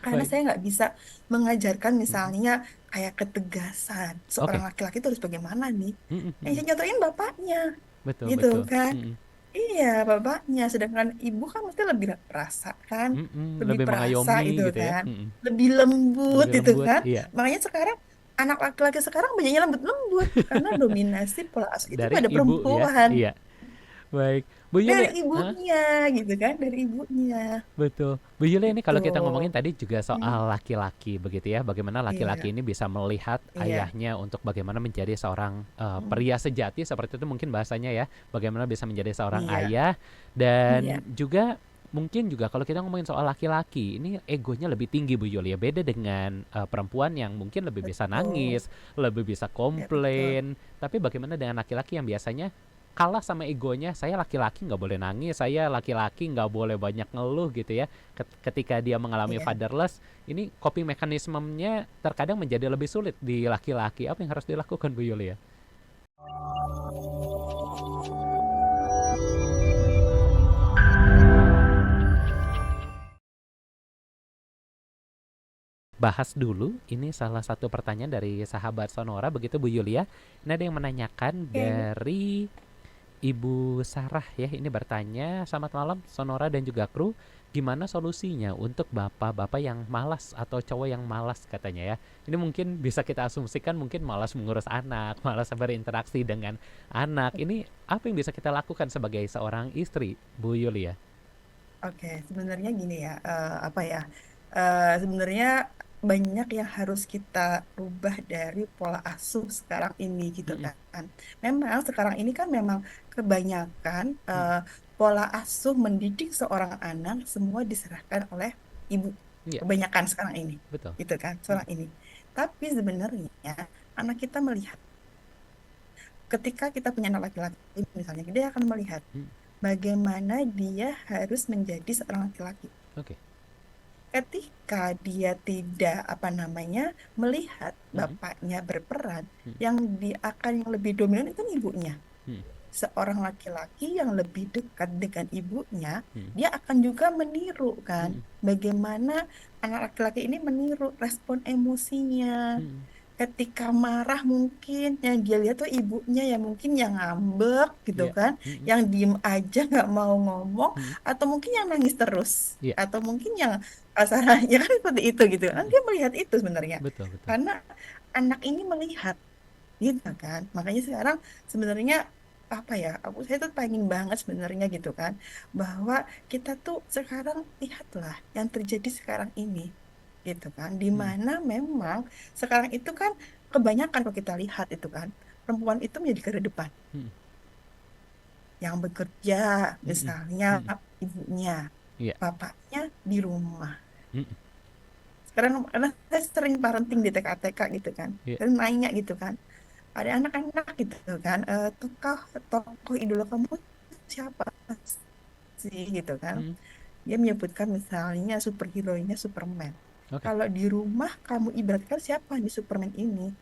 Karena Baik. saya nggak bisa mengajarkan Mhm. misalnya kayak ketegasan. Seorang Oke. laki-laki itu harus bagaimana nih? Mhm Yang mhm. saya contohin bapaknya, Betul gitu betul. kan. Mhm. Iya, bapaknya. Sedangkan ibu kan mesti lebih perasa kan. Mhm, Lebih lebih perasa itu mengayomi gitu ya? kan. Mhm. Lebih lembut Lebih itu lembut, kan. iya. Makanya sekarang anak laki-laki sekarang banyaknya lembut-lembut. Karena dominasi pola asuh itu Dari pada ibu ya? perempuan. Iya. Baik. Bu Dari Yulia, hah? ibunya gitu kan. Dari ibunya. Betul. Bu Yulia, ini Gitu. kalau kita ngomongin tadi juga Hmm, soal laki-laki begitu ya, bagaimana laki-laki iya, ini bisa melihat iya. ayahnya untuk bagaimana menjadi seorang Hmm, pria sejati seperti itu mungkin bahasanya ya, bagaimana bisa menjadi seorang iya, ayah dan iya. juga mungkin juga kalau kita ngomongin soal laki-laki, ini egonya lebih tinggi Bu Yulia, beda dengan perempuan yang mungkin lebih bisa Betul. nangis, lebih bisa Ya, betul. komplain, tapi bagaimana dengan laki-laki yang biasanya kalah sama egonya, saya laki-laki nggak boleh nangis, saya laki-laki nggak boleh banyak ngeluh gitu ya. Ketika dia mengalami Iya. fatherless, ini coping mekanismenya terkadang menjadi lebih sulit di laki-laki. Apa yang harus dilakukan Bu Yulia? Bahas dulu, ini salah satu pertanyaan dari sahabat Sonora begitu Bu Yulia. Ini ada yang menanyakan Oke. dari Ibu Sarah ya, ini bertanya, selamat malam Sonora dan juga kru, gimana solusinya untuk bapak-bapak yang malas atau cowok yang malas katanya ya. Ini mungkin bisa kita asumsikan mungkin malas mengurus anak, malas berinteraksi dengan anak. Ini apa yang bisa kita lakukan sebagai seorang istri, Bu Yulia? Oke, sebenarnya gini ya, apa ya? Sebenarnya banyak yang harus kita rubah dari pola asuh sekarang ini gitu Mm-mm. kan. Memang sekarang ini kan memang kebanyakan Mm-mm. pola asuh mendidik seorang anak semua diserahkan oleh ibu. Iya, Kebanyakan sekarang ini, betul. gitu kan, Mm-mm. sekarang ini. Tapi sebenarnya anak kita melihat, ketika kita punya anak laki-laki misalnya, dia akan melihat Mm. bagaimana dia harus menjadi seorang laki-laki. Oke. Ketika dia tidak apa namanya melihat Mm-mm. bapaknya berperan, Mm. yang dia akan yang lebih dominan itu ibunya. Mm. Seorang laki-laki yang lebih dekat dengan ibunya, Mm. dia akan juga meniru kan Mm. bagaimana anak laki-laki ini meniru respon emosinya. Mm. Ketika marah mungkin yang dia lihat tuh ibunya yang mungkin yang ngambek gitu Iya. kan, Mm-mm. yang diem aja nggak mau ngomong, Mm. atau mungkin yang nangis terus, Iya. atau mungkin yang kasarnya kan seperti itu gitu kan, Mm. dia melihat itu sebenarnya Betul betul. karena anak ini melihat gitu kan. Makanya sekarang sebenarnya apa ya, saya tuh pengen banget sebenarnya gitu kan, bahwa kita tuh sekarang lihatlah yang terjadi sekarang ini gitu kan, di Mm. mana memang sekarang itu kan kebanyakan kalau kita lihat itu kan perempuan itu menjadi garda depan Mm. yang bekerja, Mm. misalnya Mm. ibunya, Iya. bapaknya di rumah. Mm. Sekarang karena saya sering parenting di TK-TK gitu kan, Iya. dan nanya gitu kan, ada anak-anak gitu kan, tokoh tokoh idola kamu siapa sih gitu kan. Mm. Dia menyebutkan misalnya superhero-nya Superman. Oke. Kalau di rumah kamu ibaratkan siapa di Superman ini?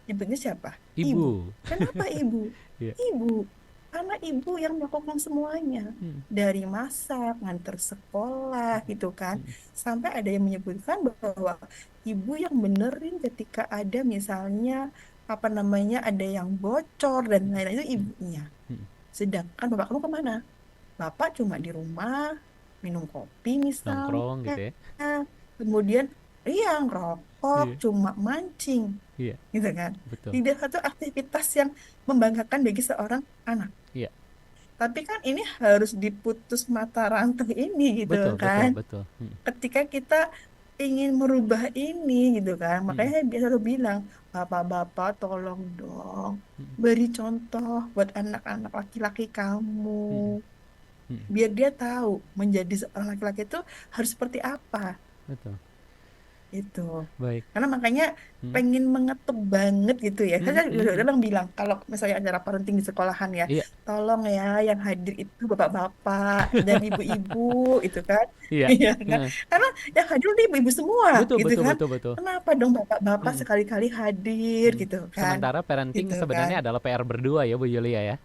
Nyebutnya siapa? Ibu. Ibu. Kenapa ibu? Iya. Ibu. Karena ibu yang melakukan semuanya. Mm. Dari masak, nganter sekolah gitu kan. Mm. Sampai ada yang menyebutkan bahwa ibu yang benerin ketika ada misalnya apa namanya ada yang bocor dan lain-lain itu Mm. ibunya. Mm. Sedangkan bapak kamu kemana? Bapak cuma di rumah minum kopi Nongkrong misalnya, gitu ya. kemudian iya ngerokok, Iya. cuma mancing, Iya. gitu kan. Betul. Tidak satu aktivitas yang membanggakan bagi seorang anak. Iya. Tapi kan ini harus diputus mata rantai ini gitu Betul betul kan. betul. Mm. Ketika kita ingin merubah ini gitu kan, makanya Mm. saya biasa selalu bilang, bapak-bapak tolong dong Mm. beri contoh buat anak-anak laki-laki kamu, Mm. Mm. biar dia tahu menjadi seorang laki-laki itu harus seperti apa Betul. itu. Baik. Karena makanya Mm. pengen mengetuk banget gitu ya. Kan Mm. saya Mm. Mm. kadang bilang kalau misalnya acara parenting di sekolahan ya, Iya. tolong ya yang hadir itu bapak-bapak dan ibu-ibu itu kan. Iya. Iya kan? Heeh. Karena yang hadir itu ibu-ibu semua Betul gitu betul kan. betul betul. Kenapa dong bapak-bapak Mm. sekali-kali hadir Mm. gitu kan? Sementara parenting Gitu kan. sebenarnya adalah PR berdua ya Bu Yulia ya.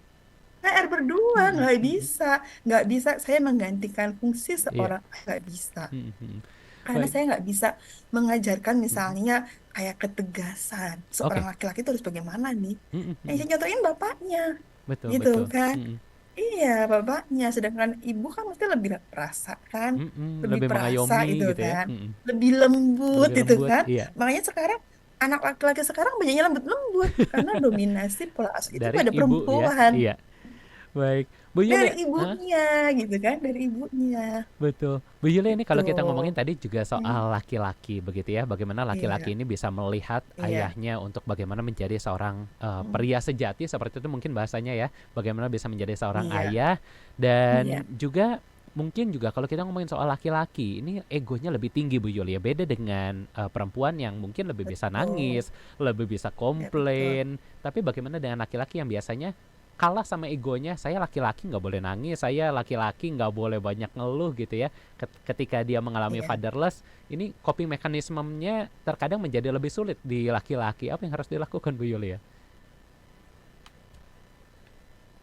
PR berdua Mm. nggak Mm. bisa, nggak bisa saya menggantikan fungsi Iya. seorang nggak bisa. Mm. Mm. Karena Baik. saya nggak bisa mengajarkan Mhm. misalnya kayak ketegasan. Seorang Oke. laki-laki itu harus bagaimana nih? Mhm Yang mhm. saya contohin bapaknya, Betul gitu betul. kan. Mhm. Iya, bapaknya. Sedangkan ibu kan mesti lebih perasa kan. Mhm, Lebih lebih perasa gitu mengayomi gitu ya? kan. Mhm. Lebih lembut Lebih gitu lembut, kan. iya. Makanya sekarang anak laki-laki sekarang banyaknya lembut-lembut. Karena dominasi pola asuh itu Dari pada ibu ya? perempuan. Iya. Baik. Bu Dari Yulia, heeh, ibunya gitu kan. Dari ibunya. betul. Bu Yulia, ini Gitu. kalau kita ngomongin tadi juga Hmm, soal laki-laki begitu ya, bagaimana laki-laki iya, ini bisa melihat iya. ayahnya untuk bagaimana menjadi seorang Hmm, pria sejati seperti itu mungkin bahasanya ya, bagaimana bisa menjadi seorang iya, ayah dan iya. juga mungkin juga kalau kita ngomongin soal laki-laki, ini egonya lebih tinggi Bu Yulia, beda dengan perempuan yang mungkin lebih bisa Betul. nangis, lebih bisa Ya, betul. komplain, tapi bagaimana dengan laki-laki yang biasanya kalah sama egonya, saya laki-laki nggak boleh nangis, saya laki-laki nggak boleh banyak ngeluh gitu ya. Ketika dia mengalami Iya. fatherless, ini coping mekanismenya terkadang menjadi lebih sulit di laki-laki. Apa yang harus dilakukan Bu Yulia?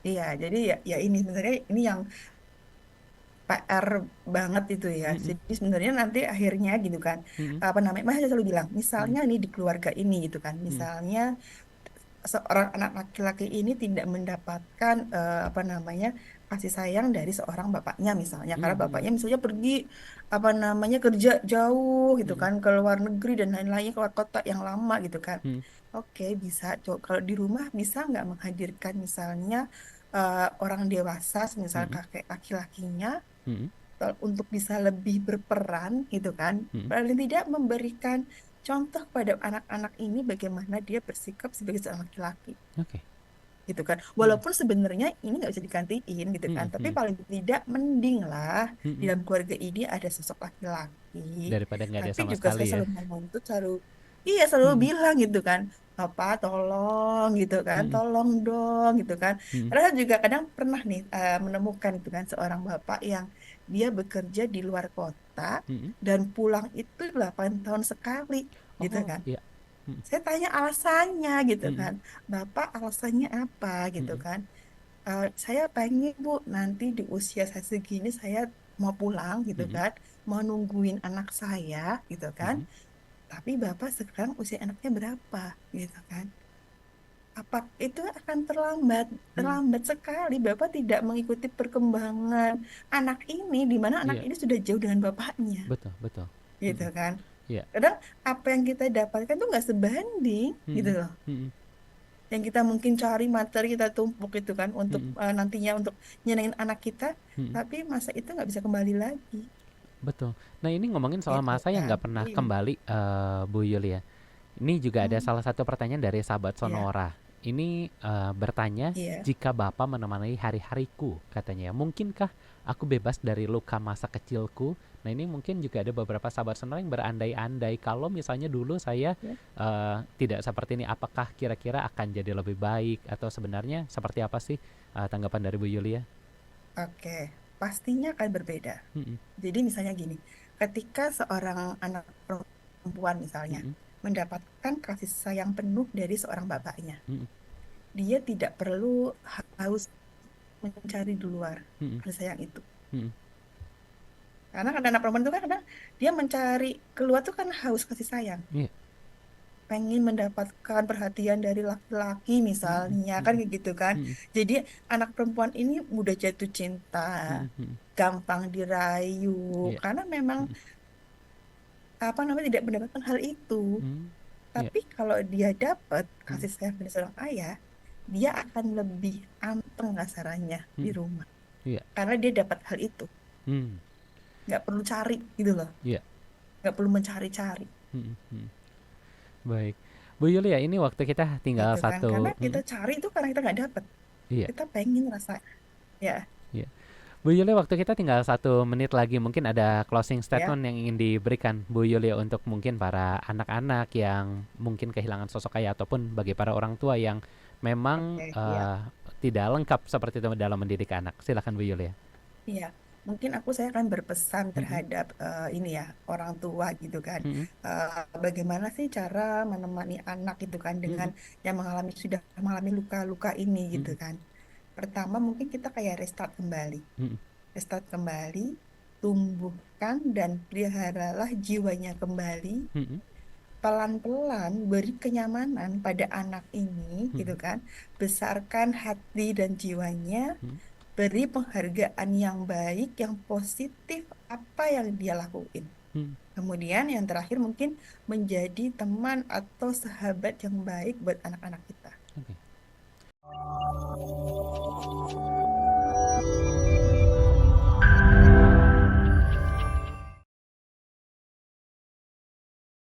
Iya, jadi ya ini sebenarnya ini yang PR banget itu ya. Mm-mm, Jadi sebenarnya nanti akhirnya gitu kan, mm-mm, apa namanya, Mas selalu bilang, mm-mm, misalnya nih di keluarga ini gitu kan, mm-mm, misalnya seorang anak laki-laki ini tidak mendapatkan apa namanya kasih sayang dari seorang bapaknya misalnya, karena mm-mm, bapaknya misalnya pergi apa namanya kerja jauh gitu mm-mm, kan ke luar negeri dan lain-lainnya, keluar kota yang lama gitu kan. mm-mm, Oke, bisa. Kalau di rumah bisa nggak menghadirkan misalnya orang dewasa, misal mm-mm, kakek laki-lakinya, mm-mm. untuk bisa lebih berperan gitu kan. Paling tidak memberikan contoh pada anak-anak ini bagaimana dia bersikap sebagai seorang laki-laki Oke. gitu kan. Mm-mm, Walaupun sebenarnya ini nggak bisa digantiin gitu kan, mm-mm, tapi mm-mm, paling tidak mending lah di mm-mm. dalam keluarga ini ada sosok laki-laki. Daripada nggak ada Tapi sama juga saya sekali ya. selalu menuntut, selalu iya selalu Mm-mm, bilang gitu kan, Papa tolong gitu kan, mm-mm, tolong dong gitu kan. mm-mm, Karena saya juga kadang pernah nih menemukan gitu kan seorang bapak yang dia bekerja di luar kota mm-mm. dan pulang itu 8 tahun sekali gitu Oh kan. iya. Mm-mm, Saya tanya alasannya gitu mm-mm, kan, Bapak alasannya apa gitu mm-mm, kan. Saya pengen Bu, nanti di usia saya segini saya mau pulang gitu mm-mm, kan, mau nungguin anak saya gitu kan. mm-mm, Tapi Bapak sekarang usia anaknya berapa gitu kan. Apa itu akan terlambat, mm-mm. terlambat sekali. Bapak tidak mengikuti perkembangan anak ini, di mana anak Iya, ini sudah jauh dengan bapaknya betul betul. gitu Mm-mm. kan. Iya. Kadang apa yang kita dapatkan tuh nggak sebanding gitu Mm-mm, loh. mm-mm, Yang kita mungkin cari materi kita tumpuk itu kan untuk mm-mm, nantinya untuk nyenengin anak kita, mm-mm. tapi masa itu nggak bisa kembali lagi Betul. Nah ini ngomongin soal gitu masa yang kan. nggak pernah Iya. kembali, Bu Yulia. Ini juga ada Hmm, salah satu pertanyaan dari sahabat iya, Sonora. Ini bertanya, iya, jika Bapak menemani hari-hariku, katanya, mungkinkah aku bebas dari luka masa kecilku? Nah ini mungkin juga ada beberapa sahabat Sonora yang berandai-andai kalau misalnya dulu saya ya. tidak seperti ini, apakah kira-kira akan jadi lebih baik atau sebenarnya seperti apa sih tanggapan dari Bu Yulia? Oke, pastinya akan berbeda. Mm-mm, Jadi misalnya gini, ketika seorang anak perempuan misalnya mm-mm, mendapatkan kasih sayang penuh dari seorang bapaknya, mm-mm, dia tidak perlu harus mencari di luar mm-mm, kasih sayang itu. mm-mm. Karena kan anak perempuan itu kan kadang dia mencari keluar tuh kan haus kasih sayang, Iya. pengen mendapatkan perhatian dari laki-laki Mm-mm, misalnya kan mm-mm, kayak gitu kan. mm-mm, Jadi anak perempuan ini mudah jatuh cinta, mm-mm, mm-mm. gampang dirayu Iya. karena memang Mm-mm, apa namanya tidak mendapatkan hal itu. mm. Iya. Tapi kalau dia dapat Mm-mm, kasih sayang dari seorang ayah, dia akan lebih anteng kasarannya di mm-mm. rumah Iya. karena dia dapat hal itu, Mm. nggak perlu cari gitu loh, Iya. nggak perlu mencari-cari Mm-mm, mm. Baik. Bu Yulia, ini waktu kita tinggal gitu kan. Karena satu. kita Mm, cari itu karena kita nggak dapat, iya. kita pengen rasa ya. Iya. Bu Yulia, waktu kita tinggal 1 menit lagi. Mungkin ada closing Ya, statement yang ingin diberikan Bu Yulia untuk mungkin para anak-anak yang mungkin kehilangan sosok ayah ataupun bagi para orang tua yang memang oke, ya, tidak lengkap seperti itu dalam mendidik anak. Silakan Bu Yulia. iya. Mungkin saya akan berpesan Mm-mm, terhadap ini ya orang tua gitu kan. mm-mm, Bagaimana sih cara menemani anak gitu kan dengan mm-mm, yang sudah mengalami luka-luka ini gitu mm-mm, kan. Pertama mungkin kita kayak restart kembali, mm-mm, restart kembali. tumbuhkan dan peliharalah jiwanya kembali, Mhm, pelan-pelan beri kenyamanan pada anak ini, gitu mhm, kan. Besarkan hati dan jiwanya, mhm, beri penghargaan yang baik, yang positif apa yang dia lakuin. mhm. Kemudian yang terakhir mungkin menjadi teman atau sahabat yang baik buat anak-anak kita.